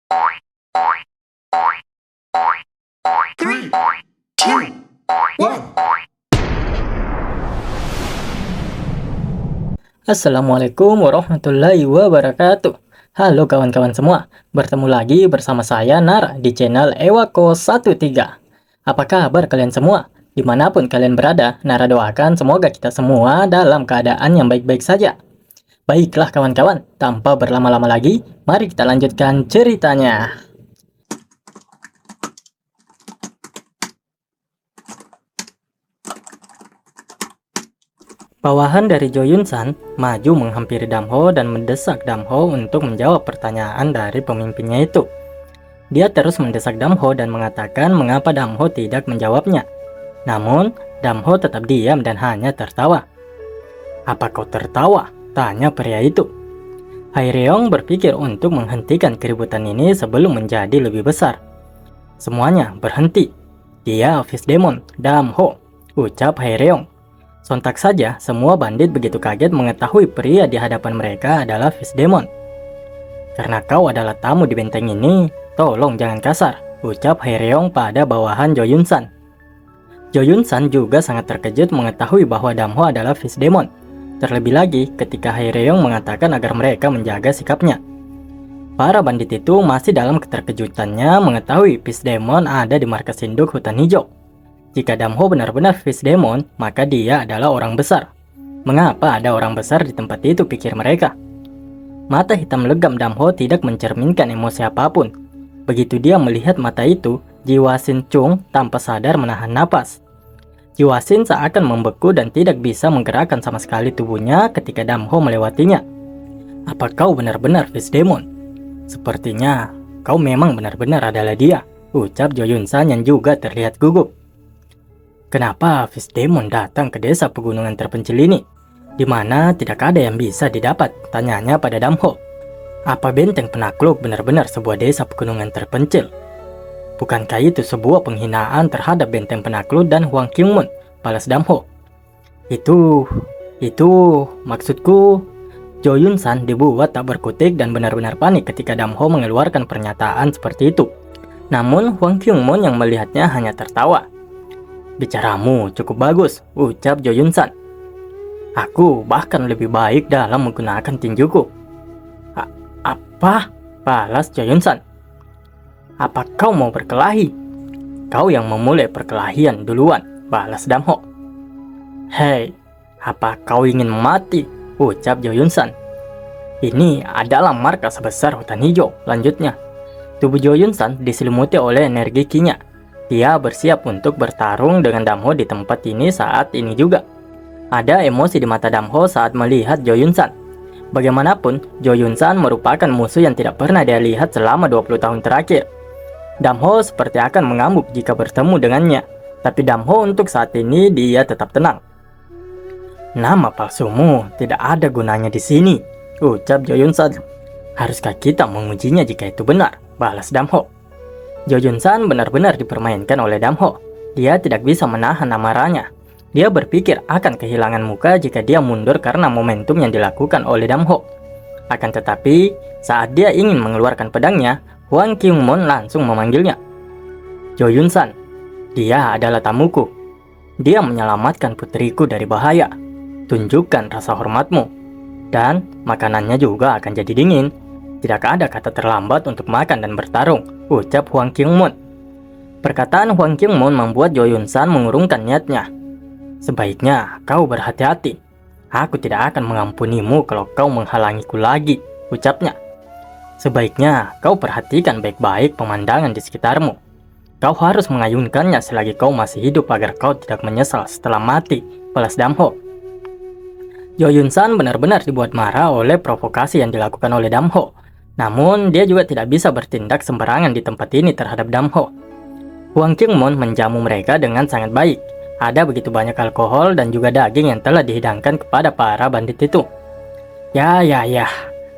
Three, two, one. Assalamualaikum warahmatullahi wabarakatuh. Halo kawan-kawan semua, bertemu lagi bersama saya Nara di channel Ewako13. Apa kabar kalian semua? Dimanapun kalian berada, Nara doakan semoga kita semua dalam keadaan yang baik-baik saja. Baiklah kawan-kawan, tanpa berlama-lama lagi, mari kita lanjutkan ceritanya. Bawahan dari Jo Yun San maju menghampiri Damho dan mendesak Damho untuk menjawab pertanyaan dari pemimpinnya itu. Dia terus mendesak Damho dan mengatakan mengapa Damho tidak menjawabnya. Namun, Damho tetap diam dan hanya tertawa. "Apa kau tertawa?" tanya pria itu. Haereong berpikir untuk menghentikan keributan ini sebelum menjadi lebih besar. Semuanya berhenti. "Dia Fish Demon, Damho," ucap Haereong. Sontak saja, semua bandit begitu kaget mengetahui pria di hadapan mereka adalah Fish Demon. "Karena kau adalah tamu di benteng ini, tolong jangan kasar," ucap Haereong pada bawahan Jo Yun San. Jo Yun San juga sangat terkejut mengetahui bahwa Damho adalah Fish Demon. Terlebih lagi ketika Haereong mengatakan agar mereka menjaga sikapnya. Para bandit itu masih dalam keterkejutannya mengetahui Fish Demon ada di markas induk hutan hijau. Jika Damho benar-benar Fish Demon, maka dia adalah orang besar. Mengapa ada orang besar di tempat itu, pikir mereka. Mata hitam legam Damho tidak mencerminkan emosi apapun. Begitu dia melihat mata itu, jiwa Sin Chung tanpa sadar menahan napas. Jiwa Sin seakan membeku dan tidak bisa menggerakkan sama sekali tubuhnya ketika Damho melewatinya. "Apa kau benar-benar Fish Demon?" "Sepertinya kau memang benar-benar adalah dia," ucap Jo Yun San yang juga terlihat gugup. "Kenapa Fish Demon datang ke desa pegunungan terpencil ini, di mana tidak ada yang bisa didapat?" tanyanya pada Damho. "Apa benteng penakluk benar-benar sebuah desa pegunungan terpencil? Bukankah itu sebuah penghinaan terhadap benteng penakluk dan Hwang Kyungmoon?" balas Damho. Itu maksudku." Jo Yun San dibuat tak berkutik dan benar-benar panik ketika Damho mengeluarkan pernyataan seperti itu. Namun Hwang Kyungmoon yang melihatnya hanya tertawa. "Bicaramu cukup bagus," ucap Jo Yun San. "Aku bahkan lebih baik dalam menggunakan tinjuku." Apa?" balas Jo Yun San. "Apa kau mau berkelahi?" "Kau yang memulai perkelahian duluan," balas Damho. "Hei, apa kau ingin mati?" ucap Jo Yun San. "Ini adalah markas sebesar hutan hijau," lanjutnya. Tubuh Jo Yun San diselimuti oleh energi kinya. Dia bersiap untuk bertarung dengan Damho di tempat ini saat ini juga. Ada emosi di mata Damho saat melihat Jo Yun San. Bagaimanapun, Jo Yun San merupakan musuh yang tidak pernah dia lihat selama 20 tahun terakhir. Damho seperti akan mengamuk jika bertemu dengannya, tapi Damho untuk saat ini dia tetap tenang. "Nama palsumu tidak ada gunanya di sini," ucap Jo Yun San. "Haruskah kita mengujinya jika itu benar?" balas Damho. Jo Yun San benar-benar dipermainkan oleh Damho. Dia tidak bisa menahan amarahnya. Dia berpikir akan kehilangan muka jika dia mundur karena momentum yang dilakukan oleh Damho. Akan tetapi, saat dia ingin mengeluarkan pedangnya, Hwang Kyungmoon langsung memanggilnya. "Jo Yun San, dia adalah tamuku. Dia menyelamatkan putriku dari bahaya. Tunjukkan rasa hormatmu. Dan makanannya juga akan jadi dingin. Tidak ada kata terlambat untuk makan dan bertarung," ucap Hwang Kyungmoon. Perkataan Hwang Kyungmoon membuat Jo Yun San mengurungkan niatnya. "Sebaiknya kau berhati-hati. Aku tidak akan mengampunimu kalau kau menghalangiku lagi," ucapnya. "Sebaiknya kau perhatikan baik-baik pemandangan di sekitarmu. Kau harus mengayunkannya selagi kau masih hidup agar kau tidak menyesal setelah mati," balas Damho. Jo Yun San benar-benar dibuat marah oleh provokasi yang dilakukan oleh Damho. Namun, dia juga tidak bisa bertindak sembarangan di tempat ini terhadap Damho. Hwang Kyungmoon menjamu mereka dengan sangat baik. Ada begitu banyak alkohol dan juga daging yang telah dihidangkan kepada para bandit itu. Ya,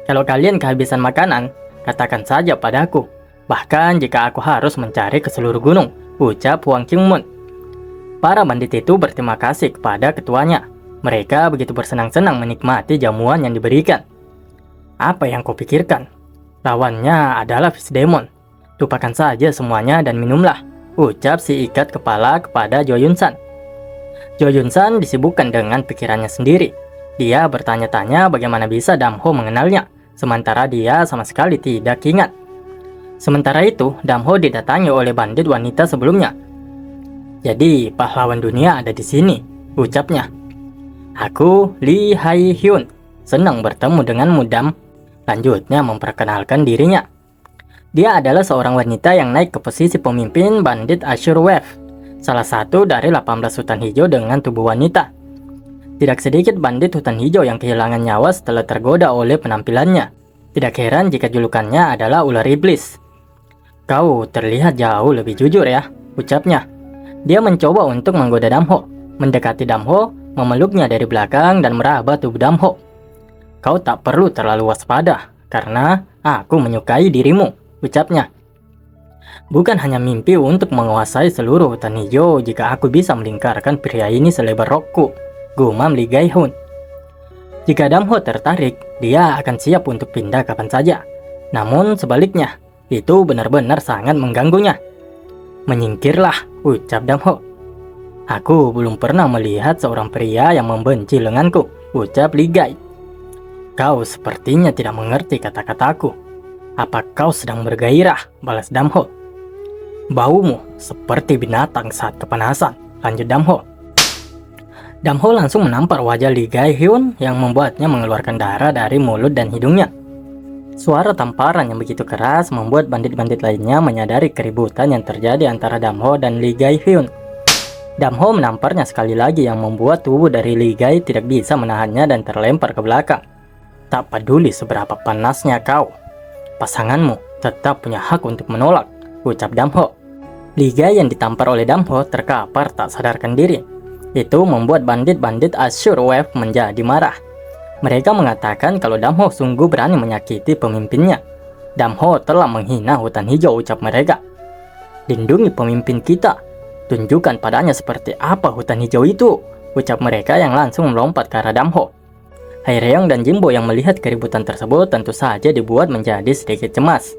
kalau kalian kehabisan makanan, katakan saja padaku. Bahkan jika aku harus mencari ke seluruh gunung," ucap Hwang Kyungmoon. Para bandit itu berterima kasih kepada ketuanya. Mereka begitu bersenang-senang menikmati jamuan yang diberikan. "Apa yang kau pikirkan?" Lawannya adalah Fish Demon. Lupakan saja semuanya dan minumlah, ucap si ikat kepala kepada Jo Yun-san. Jo Yun-san disibukkan dengan pikirannya sendiri. Dia bertanya-tanya bagaimana bisa Damho mengenalnya, sementara dia sama sekali tidak ingat. Sementara itu, Damho didatangi oleh bandit wanita sebelumnya. Jadi, pahlawan dunia ada di sini, ucapnya. Aku, Lee Hai-hyun, senang bertemu denganmu, Dam. Lanjutnya memperkenalkan dirinya. Dia adalah seorang wanita yang naik ke posisi pemimpin bandit Azure Wave, salah satu dari 18 hutan hijau dengan tubuh wanita. Tidak sedikit bandit hutan hijau yang kehilangan nyawa setelah tergoda oleh penampilannya. Tidak heran jika julukannya adalah ular iblis. Kau terlihat jauh lebih jujur ya, ucapnya. Dia mencoba untuk menggoda Damho, mendekati Damho, memeluknya dari belakang dan meraba tubuh Damho. Kau tak perlu terlalu waspada, karena aku menyukai dirimu, ucapnya. Bukan hanya mimpi untuk menguasai seluruh hutan hijau jika aku bisa melingkarkan pria ini selebar rokku, gumam Lee Gai-hun. Jika Damho tertarik, dia akan siap untuk pindah kapan saja. Namun sebaliknya, itu benar-benar sangat mengganggunya. Menyingkirlah, ucap Damho. Aku belum pernah melihat seorang pria yang membenci lenganku, ucap Lee Gai. Kau sepertinya tidak mengerti kata-kataku. Apa kau sedang bergairah, balas Damho. Baumu seperti binatang saat kepanasan, lanjut Damho. Damho langsung menampar wajah Lee Gai-hyun yang membuatnya mengeluarkan darah dari mulut dan hidungnya. Suara tamparan yang begitu keras membuat bandit-bandit lainnya menyadari keributan yang terjadi antara Damho dan Lee Gai-hyun. Damho menamparnya sekali lagi yang membuat tubuh dari Lee Gai tidak bisa menahannya dan terlempar ke belakang. Tak peduli seberapa panasnya kau, pasanganmu tetap punya hak untuk menolak, ucap Damho. Lee Gai yang ditampar oleh Damho terkapar tak sadarkan diri. Itu membuat bandit-bandit Azure Wave menjadi marah. Mereka mengatakan kalau Damho sungguh berani menyakiti pemimpinnya. Damho telah menghina hutan hijau, ucap mereka. Lindungi pemimpin kita. Tunjukkan padanya seperti apa hutan hijau itu, ucap mereka yang langsung melompat ke arah Damho. Haereong dan Jimbo yang melihat keributan tersebut tentu saja dibuat menjadi sedikit cemas.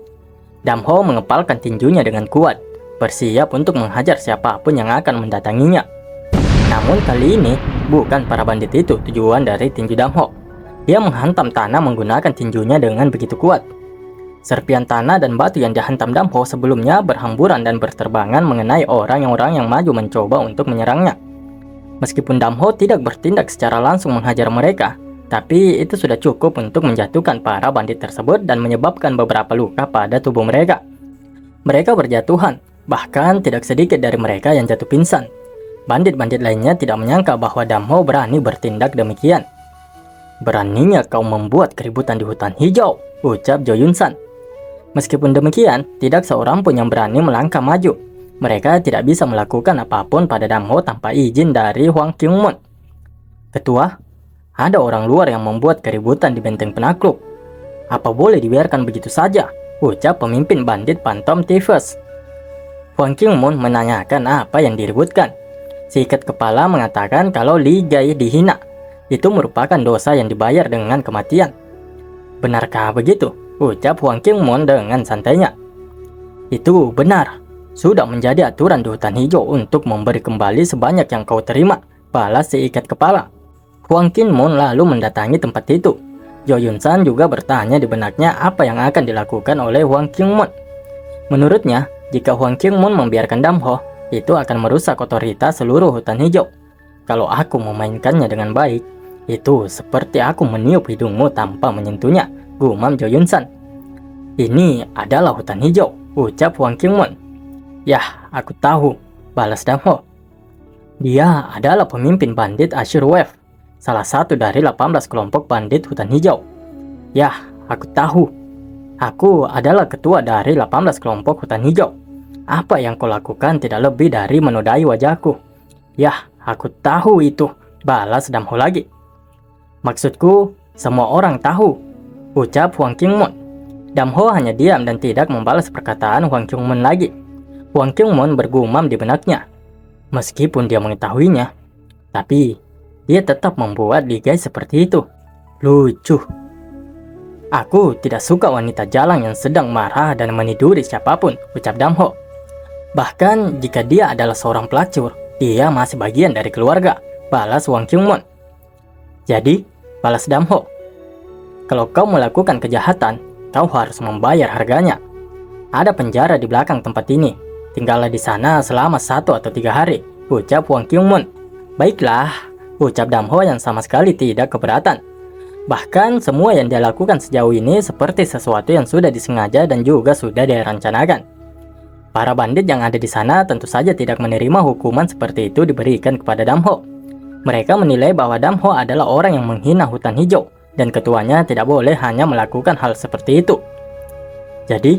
Damho mengepalkan tinjunya dengan kuat, bersiap untuk menghajar siapapun yang akan mendatanginya. Namun kali ini, bukan para bandit itu tujuan dari tinju Damho. Dia menghantam tanah menggunakan tinjunya dengan begitu kuat. Serpian tanah dan batu yang dihantam Damho sebelumnya berhamburan dan berterbangan mengenai orang yang maju mencoba untuk menyerangnya. Meskipun Damho tidak bertindak secara langsung menghajar mereka, tapi itu sudah cukup untuk menjatuhkan para bandit tersebut dan menyebabkan beberapa luka pada tubuh mereka. Mereka berjatuhan, bahkan tidak sedikit dari mereka yang jatuh pingsan. Bandit-bandit lainnya tidak menyangka bahwa Damho berani bertindak demikian. Beraninya kau membuat keributan di hutan hijau, ucap Jo Yun-san. Meskipun demikian, tidak seorang pun yang berani melangkah maju. Mereka tidak bisa melakukan apapun pada Damho tanpa izin dari Hwang Kyung-moon. Ketua, ada orang luar yang membuat keributan di benteng penakluk. Apa boleh dibiarkan begitu saja? Ucap pemimpin bandit Phantom Thieves. Hwang Kyung-moon menanyakan apa yang diributkan. Si ikat kepala mengatakan kalau Lee Gai dihina. Itu merupakan dosa yang dibayar dengan kematian. Benarkah begitu? Ucap Hwang Kyung-moon dengan santainya. Itu benar. Sudah menjadi aturan di hutan hijau untuk memberi kembali sebanyak yang kau terima, balas si ikat kepala. Hwang Kyung-moon lalu mendatangi tempat itu. Jo Yun-san juga bertanya di benaknya apa yang akan dilakukan oleh Hwang Kyung-moon. Menurutnya, jika Hwang Kyung-moon membiarkan Damho, itu akan merusak otoritas seluruh hutan hijau. Kalau aku memainkannya dengan baik, itu seperti aku meniup hidungmu tanpa menyentuhnya, gumam Jo Yun-san. Ini adalah hutan hijau, ucap Hwang Kyung-moon. Yah, aku tahu, balas Damho. Dia adalah pemimpin bandit Azure Wave, salah satu dari 18 kelompok bandit hutan hijau. Yah, aku tahu. Aku adalah ketua dari 18 kelompok hutan hijau. Apa yang kau lakukan tidak lebih dari menodai wajahku. Yah, aku tahu itu, balas Damho lagi. Maksudku, semua orang tahu, ucap Hwang Kyung-moon. Damho hanya diam dan tidak membalas perkataan Hwang Kyung-moon lagi. Hwang Kyung-moon bergumam di benaknya. Meskipun dia mengetahuinya, tapi dia tetap membuat Lee Gai seperti itu. Lucu. Aku tidak suka wanita jalang yang sedang marah dan meniduri siapapun, ucap Damho. Bahkan jika dia adalah seorang pelacur, dia masih bagian dari keluarga, balas Wang Kyungmon. Jadi, balas Damho, kalau kau melakukan kejahatan, kau harus membayar harganya. Ada penjara di belakang tempat ini. Tinggallah di sana selama 1 atau 3 hari, ucap Wang Kyungmon. Baiklah, ucap Damho yang sama sekali tidak keberatan. Bahkan semua yang dia lakukan sejauh ini seperti sesuatu yang sudah disengaja dan juga sudah direncanakan. Para bandit yang ada di sana tentu saja tidak menerima hukuman seperti itu diberikan kepada Damho. Mereka menilai bahwa Damho adalah orang yang menghina hutan hijau, dan ketuanya tidak boleh hanya melakukan hal seperti itu. Jadi,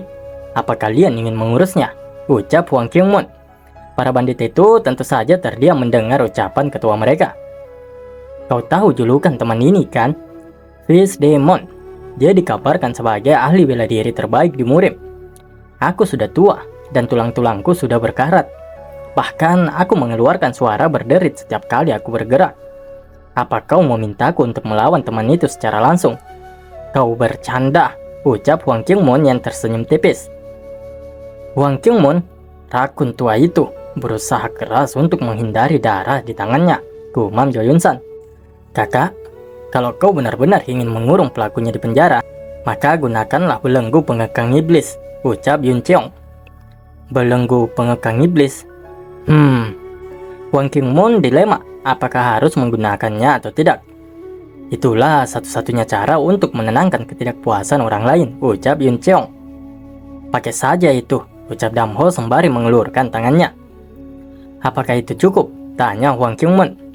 apa kalian ingin mengurusnya? Ucap Wang Kyungmon. Para bandit itu tentu saja terdiam mendengar ucapan ketua mereka. Kau tahu julukan teman ini kan? Fils Demon. Dia dikabarkan sebagai ahli bela diri terbaik di Murim. Aku sudah tua dan tulang-tulangku sudah berkarat. Bahkan aku mengeluarkan suara berderit setiap kali aku bergerak. Apa kau memintaku untuk melawan teman itu secara langsung? Kau bercanda, ucap Wang Kyungmon yang tersenyum tipis. Wang Kyungmon, rakun tua itu, berusaha keras untuk menghindari darah di tangannya, gumam Jo Yun-san. Kakak, kalau kau benar-benar ingin mengurung pelakunya di penjara, maka gunakanlah belenggu pengekang iblis, ucap Yun Cheong. Belenggu pengekang iblis? Wang Kyungmon dilema, apakah harus menggunakannya atau tidak. Itulah satu-satunya cara untuk menenangkan ketidakpuasan orang lain, ucap Yun Cheong. Pakai saja itu, ucap Damho sembari mengelurkan tangannya. Apakah itu cukup? Tanya Wang Kyungmon.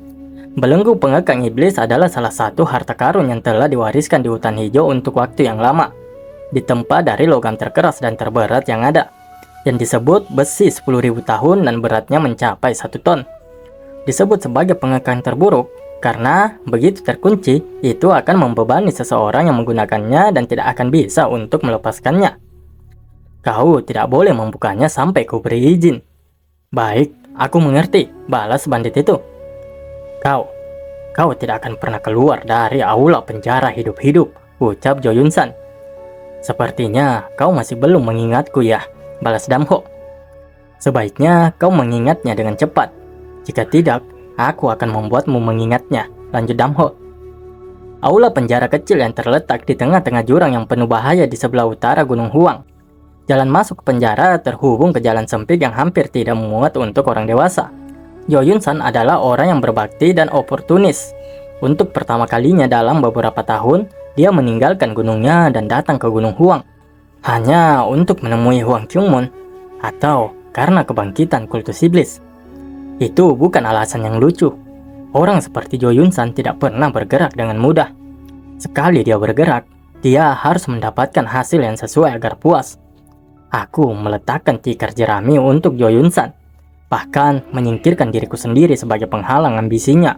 Belenggu pengekang iblis adalah salah satu harta karun yang telah diwariskan di hutan hijau untuk waktu yang lama. Ditempa dari logam terkeras dan terberat yang ada, yang disebut besi 10.000 tahun dan beratnya mencapai 1 ton. Disebut sebagai pengekang terburuk karena begitu terkunci, itu akan membebani seseorang yang menggunakannya dan tidak akan bisa untuk melepaskannya. Kau tidak boleh membukanya sampai kau beri izin. Baik, aku mengerti, balas bandit itu. Kau tidak akan pernah keluar dari aula penjara hidup-hidup, ucap Jo Yun-san. Sepertinya kau masih belum mengingatku ya, balas Damho. Sebaiknya kau mengingatnya dengan cepat. Jika tidak, aku akan membuatmu mengingatnya, lanjut Damho. Aula penjara kecil yang terletak di tengah-tengah jurang yang penuh bahaya di sebelah utara Gunung Huang. Jalan masuk ke penjara terhubung ke jalan sempit yang hampir tidak memuat untuk orang dewasa. Jo Yun-san adalah orang yang berbakti dan oportunis. Untuk pertama kalinya dalam beberapa tahun, dia meninggalkan gunungnya dan datang ke Gunung Huang. Hanya untuk menemui Wang Kyungmon, atau karena kebangkitan kultus iblis. Itu bukan alasan yang lucu. Orang seperti Jo Yun-san tidak pernah bergerak dengan mudah. Sekali dia bergerak, dia harus mendapatkan hasil yang sesuai agar puas. Aku meletakkan tikar jerami untuk Jo Yun-san. Bahkan menyingkirkan diriku sendiri sebagai penghalang ambisinya.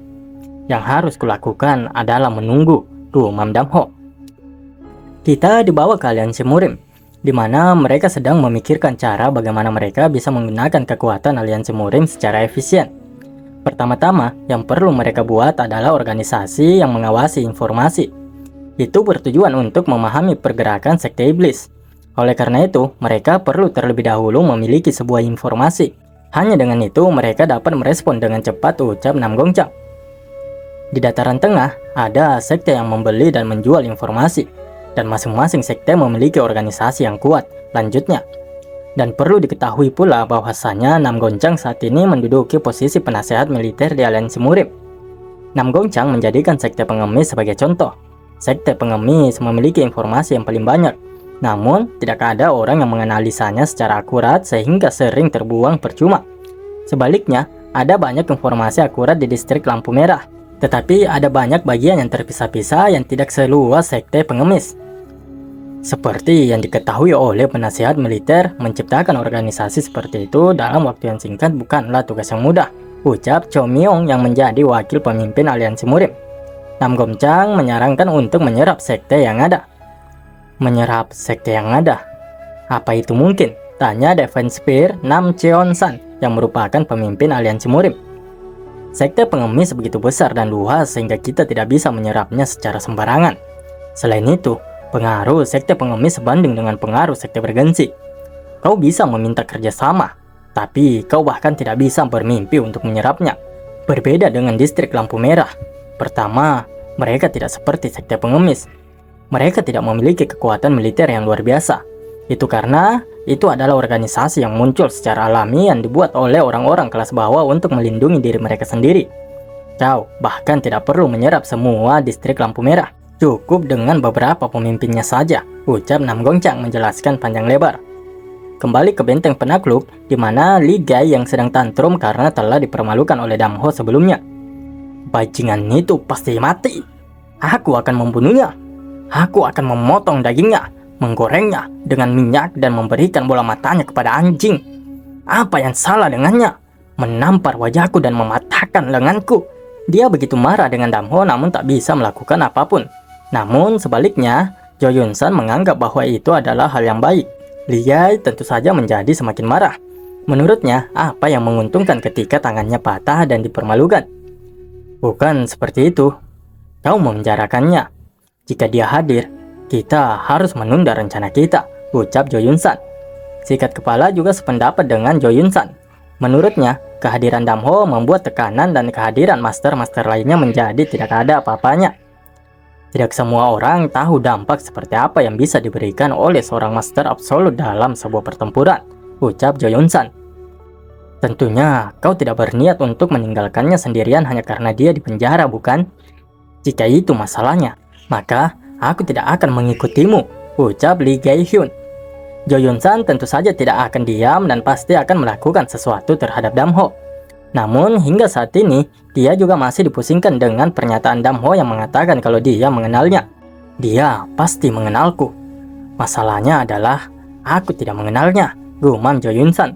Yang harus kulakukan adalah menunggu, gumam Damho. Kita dibawa ke aliansi Murim, di mana mereka sedang memikirkan cara bagaimana mereka bisa menggunakan kekuatan aliansi Murim secara efisien. Pertama-tama, yang perlu mereka buat adalah organisasi yang mengawasi informasi. Itu bertujuan untuk memahami pergerakan sekte iblis. Oleh karena itu, mereka perlu terlebih dahulu memiliki sebuah informasi. Hanya dengan itu mereka dapat merespon dengan cepat, ucap Nam Gongchang. Di dataran tengah, ada sekte yang membeli dan menjual informasi, dan masing-masing sekte memiliki organisasi yang kuat, lanjutnya. Dan perlu diketahui pula bahwasanya Nam Gongchang saat ini menduduki posisi penasehat militer di aliansi Murim. Nam Gongchang menjadikan sekte pengemis sebagai contoh. Sekte pengemis memiliki informasi yang paling banyak, namun tidak ada orang yang menganalisanya secara akurat sehingga sering terbuang percuma. Sebaliknya, ada banyak informasi akurat di distrik lampu merah, tetapi ada banyak bagian yang terpisah-pisah yang tidak seluas sekte pengemis. Seperti yang diketahui oleh penasihat militer, menciptakan organisasi seperti itu dalam waktu yang singkat bukanlah tugas yang mudah, ucap Cho Myong yang menjadi wakil pemimpin aliansi Murim. Nam Gongchang menyarankan untuk menyerap sekte yang ada. Menyerap sekte yang ada? Apa itu mungkin? Tanya Defense Spear Nam Cheon-san yang merupakan pemimpin aliansi Murim. Sekte pengemis begitu besar dan luas sehingga kita tidak bisa menyerapnya secara sembarangan. Selain itu, Pengaruh sekte pengemis sebanding dengan pengaruh sekte bergengsi. Kau bisa meminta kerjasama, tapi kau bahkan tidak bisa bermimpi untuk menyerapnya. Berbeda dengan distrik lampu merah. Pertama, mereka tidak seperti sekte pengemis. Mereka tidak memiliki kekuatan militer yang luar biasa. Itu karena itu adalah organisasi yang muncul secara alami yang dibuat oleh orang-orang kelas bawah untuk melindungi diri mereka sendiri. Kau bahkan tidak perlu menyerap semua distrik lampu merah. Cukup dengan beberapa pemimpinnya saja, ucap Nam Gongchang menjelaskan panjang lebar. Kembali ke benteng penakluk, di mana Li Gai yang sedang tantrum karena telah dipermalukan oleh Dam Ho sebelumnya. Bajingan itu pasti mati. Aku akan membunuhnya. Aku akan memotong dagingnya, menggorengnya dengan minyak dan memberikan bola matanya kepada anjing. Apa yang salah dengannya? Menampar wajahku dan mematahkan lenganku. Dia begitu marah dengan Dam Ho namun tak bisa melakukan apapun. Namun sebaliknya, Jo Yun San menganggap bahwa itu adalah hal yang baik. Li Gai tentu saja menjadi semakin marah. Menurutnya, apa yang menguntungkan ketika tangannya patah dan dipermalukan? Bukan seperti itu. Kau memenjarakannya. Jika dia hadir, kita harus menunda rencana kita, ucap Jo Yun San. Sikat kepala juga sependapat dengan Jo Yun San. Menurutnya, kehadiran Dam Ho membuat tekanan dan kehadiran master-master lainnya menjadi tidak ada apa-apanya. Tidak semua orang tahu dampak seperti apa yang bisa diberikan oleh seorang master absolut dalam sebuah pertempuran, ucap Jo Yun San. Tentunya kau tidak berniat untuk meninggalkannya sendirian hanya karena dia di penjara, bukan? Jika itu masalahnya, maka aku tidak akan mengikutimu, ucap Lee Gai-hyun. Jo Yun San tentu saja tidak akan diam dan pasti akan melakukan sesuatu terhadap Dam Ho. Namun hingga saat ini, dia juga masih dipusingkan dengan pernyataan Dam Ho yang mengatakan kalau dia mengenalnya. Dia pasti mengenalku. Masalahnya adalah, aku tidak mengenalnya, gumam Jo Yun San.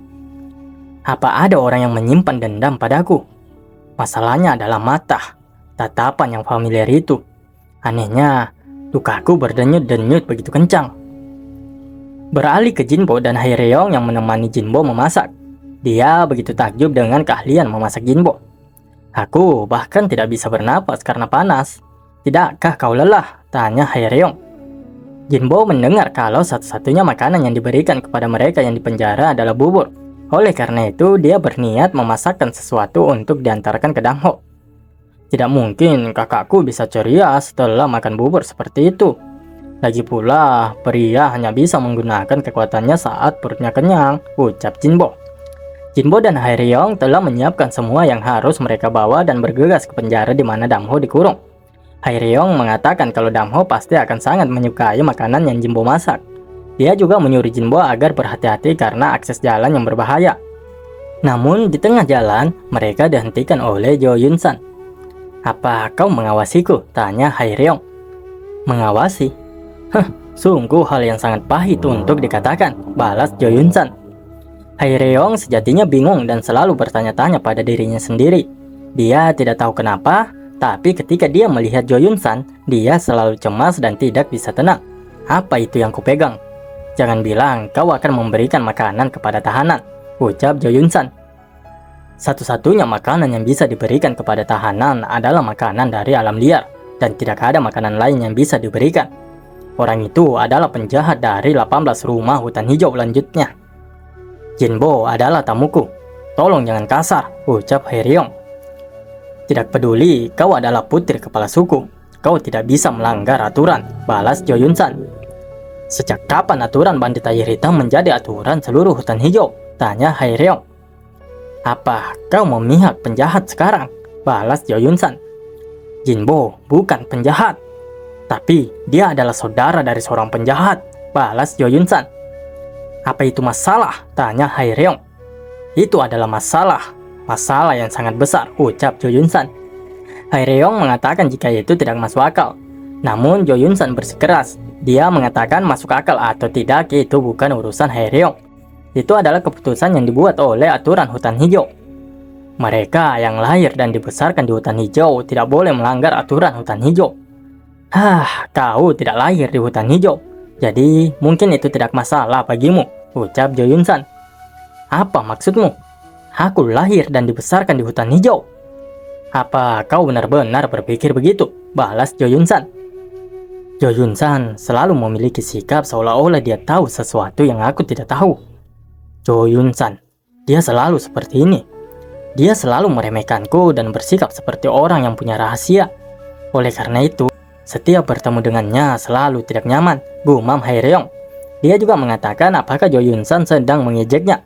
Apa ada orang yang menyimpan dendam padaku? Masalahnya adalah mata, tatapan yang familiar itu. Anehnya, lukaku berdenyut-denyut begitu kencang. Beralih ke Jinbo dan Haereong yang menemani Jinbo memasak. Dia begitu takjub dengan keahlian memasak Jinbo. Aku bahkan tidak bisa bernapas karena panas. Tidakkah kau lelah? Tanya Haereong. Jinbo mendengar kalau satu-satunya makanan yang diberikan kepada mereka yang dipenjara adalah bubur. Oleh karena itu, dia berniat memasakkan sesuatu untuk diantarkan ke Dam Ho. Tidak mungkin kakakku bisa ceria setelah makan bubur seperti itu. Lagi pula, pria hanya bisa menggunakan kekuatannya saat perutnya kenyang, ucap Jinbo. Jinbo dan Haereong telah menyiapkan semua yang harus mereka bawa dan bergegas ke penjara di mana Dam Ho dikurung. Haereong mengatakan kalau Dam Ho pasti akan sangat menyukai makanan yang Jinbo masak. Dia juga menyuruh Jinbo agar berhati-hati karena akses jalan yang berbahaya. Namun di tengah jalan, mereka dihentikan oleh Jo Yun San. Apa kau mengawasiku? Tanya Haereong. Mengawasi? Sungguh hal yang sangat pahit untuk dikatakan, balas Jo Yun San. Haereong sejatinya bingung dan selalu bertanya-tanya pada dirinya sendiri. Dia tidak tahu kenapa, tapi ketika dia melihat Jo Yun San, dia selalu cemas dan tidak bisa tenang. Apa itu yang kupegang? Jangan bilang kau akan memberikan makanan kepada tahanan, ucap Jo Yun San. Satu-satunya makanan yang bisa diberikan kepada tahanan adalah makanan dari alam liar, dan tidak ada makanan lain yang bisa diberikan. Orang itu adalah penjahat dari 18 rumah hutan hijau, lanjutnya. Jinbo adalah tamuku. Tolong jangan kasar, ucap Haereong. Tidak peduli, kau adalah putri kepala suku. Kau tidak bisa melanggar aturan, balas Jo Yun San. Sejak kapan aturan bandit air hitam menjadi aturan seluruh hutan hijau? Tanya Haereong. Apa kau memihak penjahat sekarang? Balas Jo Yun San. Jinbo bukan penjahat, tapi dia adalah saudara dari seorang penjahat, balas Jo Yun San. Apa itu masalah? Tanya Haereong. Itu adalah masalah yang sangat besar, ucap Jo Yun San. Haereong mengatakan jika itu tidak masuk akal. Namun Jo Yun San bersikeras. Dia mengatakan masuk akal atau tidak itu bukan urusan Haereong. Itu adalah keputusan yang dibuat oleh aturan hutan hijau. Mereka yang lahir dan dibesarkan di hutan hijau tidak boleh melanggar aturan hutan hijau. Kau tidak lahir di hutan hijau. Jadi, mungkin itu tidak masalah bagimu, ucap Jo Yun San. Apa maksudmu? Aku lahir dan dibesarkan di hutan hijau. Apa kau benar-benar berpikir begitu? Balas Jo Yun San. Jo Yun San selalu memiliki sikap seolah-olah dia tahu sesuatu yang aku tidak tahu. Jo Yun San, dia selalu seperti ini. Dia selalu meremehkanku dan bersikap seperti orang yang punya rahasia. Oleh karena itu, setiap bertemu dengannya selalu tidak nyaman, gumam Haereong. Dia juga mengatakan apakah Jo Yun San sedang mengejeknya.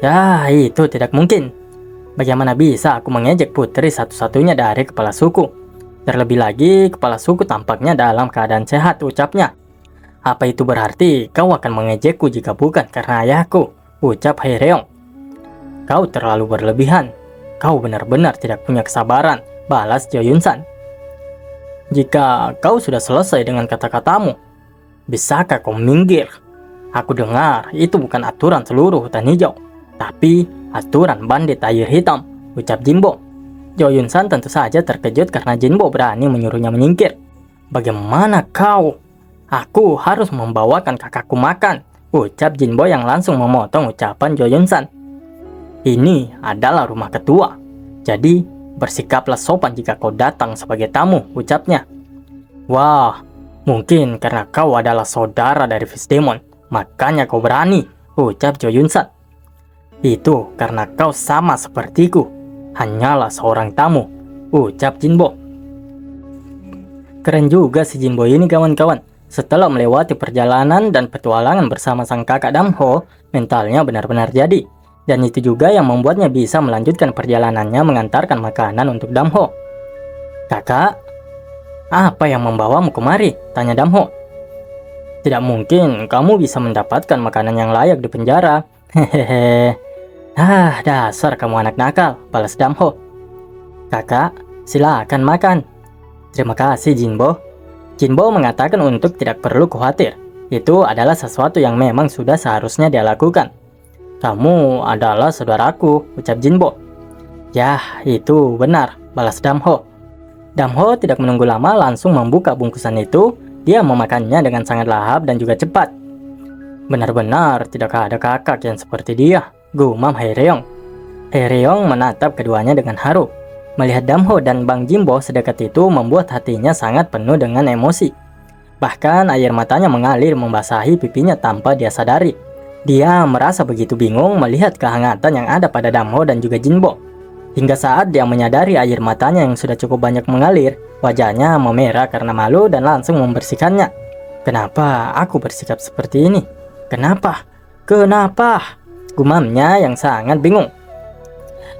Ya, itu tidak mungkin. Bagaimana bisa aku mengejek putri satu-satunya dari kepala suku? Terlebih lagi, kepala suku tampaknya dalam keadaan sehat, ucapnya. Apa itu berarti kau akan mengejekku jika bukan karena ayahku? Ucap Haereong. Kau terlalu berlebihan. Kau benar-benar tidak punya kesabaran, balas Jo Yun San. Jika kau sudah selesai dengan kata-katamu, bisakah kau minggir? Aku dengar itu bukan aturan seluruh hutan hijau, tapi aturan bandit air hitam, ucap Jinbo. Jo Yun San tentu saja terkejut karena Jinbo berani menyuruhnya menyingkir. Bagaimana kau? Aku harus membawakan kakakku makan, ucap Jinbo yang langsung memotong ucapan Jo Yun San. Ini adalah rumah ketua, jadi bersikaplah sopan jika kau datang sebagai tamu, ucapnya. Wah, mungkin karena kau adalah saudara dari Fish Demon, makanya kau berani, ucap Jo Yun San. Itu karena kau sama sepertiku, hanyalah seorang tamu, ucap Jinbo. Keren juga si Jinbo ini kawan-kawan. Setelah melewati perjalanan dan petualangan bersama sang kakak Damho, mentalnya benar-benar jadi. Dan itu juga yang membuatnya bisa melanjutkan perjalanannya mengantarkan makanan untuk Damho. Kakak, apa yang membawamu kemari? Tanya Damho. Tidak mungkin kamu bisa mendapatkan makanan yang layak di penjara. Hehehe. Dasar kamu anak nakal, balas Damho. Kakak, silakan makan. Terima kasih Jinbo. Jinbo mengatakan untuk tidak perlu khawatir. Itu adalah sesuatu yang memang sudah seharusnya dia lakukan. Kamu adalah saudaraku, ucap Jinbo. Yah, itu benar, balas Damho. Damho tidak menunggu lama langsung membuka bungkusan itu. Dia memakannya dengan sangat lahap dan juga cepat. Benar-benar tidak ada kakak yang seperti dia, gumam Haereong. Haereong menatap keduanya dengan haru. Melihat Damho dan Bang Jinbo sedekat itu membuat hatinya sangat penuh dengan emosi. Bahkan air matanya mengalir membasahi pipinya tanpa dia sadari. Dia merasa begitu bingung melihat kehangatan yang ada pada Damho dan juga Jinbo. Hingga saat dia menyadari air matanya yang sudah cukup banyak mengalir, wajahnya memerah karena malu dan langsung membersihkannya. Kenapa aku bersikap seperti ini? Kenapa? Gumamnya yang sangat bingung.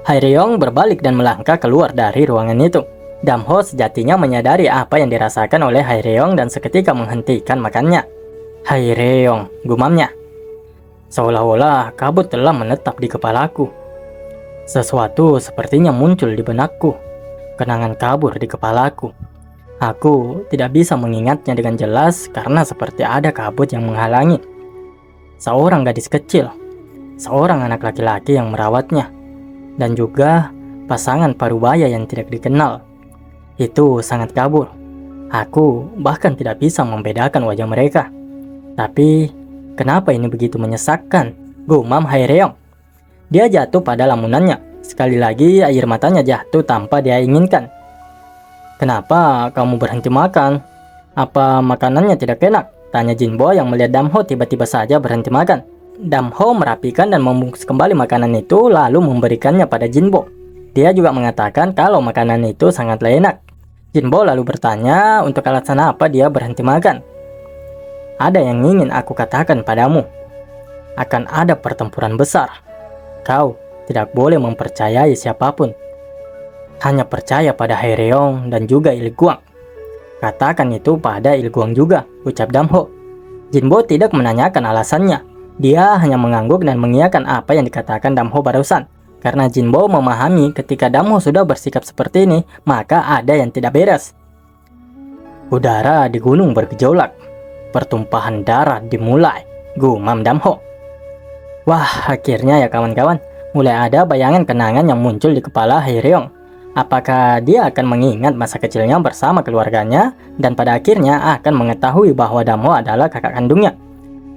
Haereong berbalik dan melangkah keluar dari ruangan itu. Damho sejatinya menyadari apa yang dirasakan oleh Haereong dan seketika menghentikan makannya. Haereong, gumamnya. Seolah-olah kabut telah menetap di kepalaku. Sesuatu sepertinya muncul di benakku. Kenangan kabur di kepalaku. Aku tidak bisa mengingatnya dengan jelas karena seperti ada kabut yang menghalangi. Seorang gadis kecil, seorang anak laki-laki yang merawatnya, dan juga pasangan parubaya yang tidak dikenal. Itu sangat kabur. Aku bahkan tidak bisa membedakan wajah mereka. Tapi kenapa ini begitu menyesakkan? Gumam Haereong. Dia jatuh pada lamunannya. Sekali lagi air matanya jatuh tanpa dia inginkan. Kenapa kamu berhenti makan? Apa makanannya tidak enak? Tanya Jinbo yang melihat Damho tiba-tiba saja berhenti makan. Damho merapikan dan membungkus kembali makanan itu lalu memberikannya pada Jinbo. Dia juga mengatakan kalau makanan itu sangatlah enak. Jinbo lalu bertanya untuk alasan apa dia berhenti makan. Ada yang ingin aku katakan padamu. Akan ada pertempuran besar. Kau tidak boleh mempercayai siapapun. Hanya percaya pada Haereong dan juga Ilguang. Katakan itu pada Ilguang juga, ucap Damho. Jinbo tidak menanyakan alasannya. Dia hanya mengangguk dan mengiyakan apa yang dikatakan Damho barusan. Karena Jinbo memahami ketika Damho sudah bersikap seperti ini, maka ada yang tidak beres. Udara di gunung bergejolak. Pertumpahan darah dimulai, gumam Damho. Wah, akhirnya ya kawan-kawan, mulai ada bayangan kenangan yang muncul di kepala Haereong. Apakah dia akan mengingat masa kecilnya bersama keluarganya dan pada akhirnya akan mengetahui bahwa Damho adalah kakak kandungnya.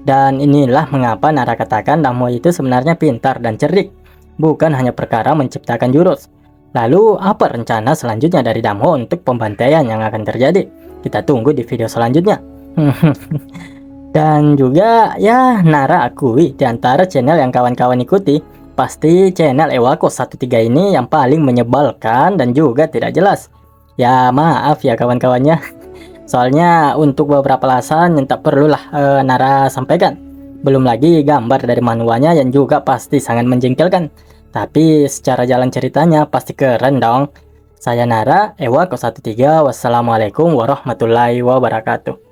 Dan inilah mengapa Nara katakan Damho itu sebenarnya pintar dan cerdik, bukan hanya perkara menciptakan jurus. Lalu apa rencana selanjutnya dari Damho untuk pembantaian yang akan terjadi? Kita tunggu di video selanjutnya. Dan juga ya Nara akui di antara channel yang kawan-kawan ikuti, pasti channel Ewako 13 ini yang paling menyebalkan dan juga tidak jelas. Ya maaf ya kawan-kawannya. Soalnya untuk beberapa alasan yang tak perlulah Nara sampaikan. Belum lagi gambar dari manualnya yang juga pasti sangat menjengkelkan. Tapi secara jalan ceritanya pasti keren dong. Saya Nara, Ewako 13. Wassalamualaikum warahmatullahi wabarakatuh.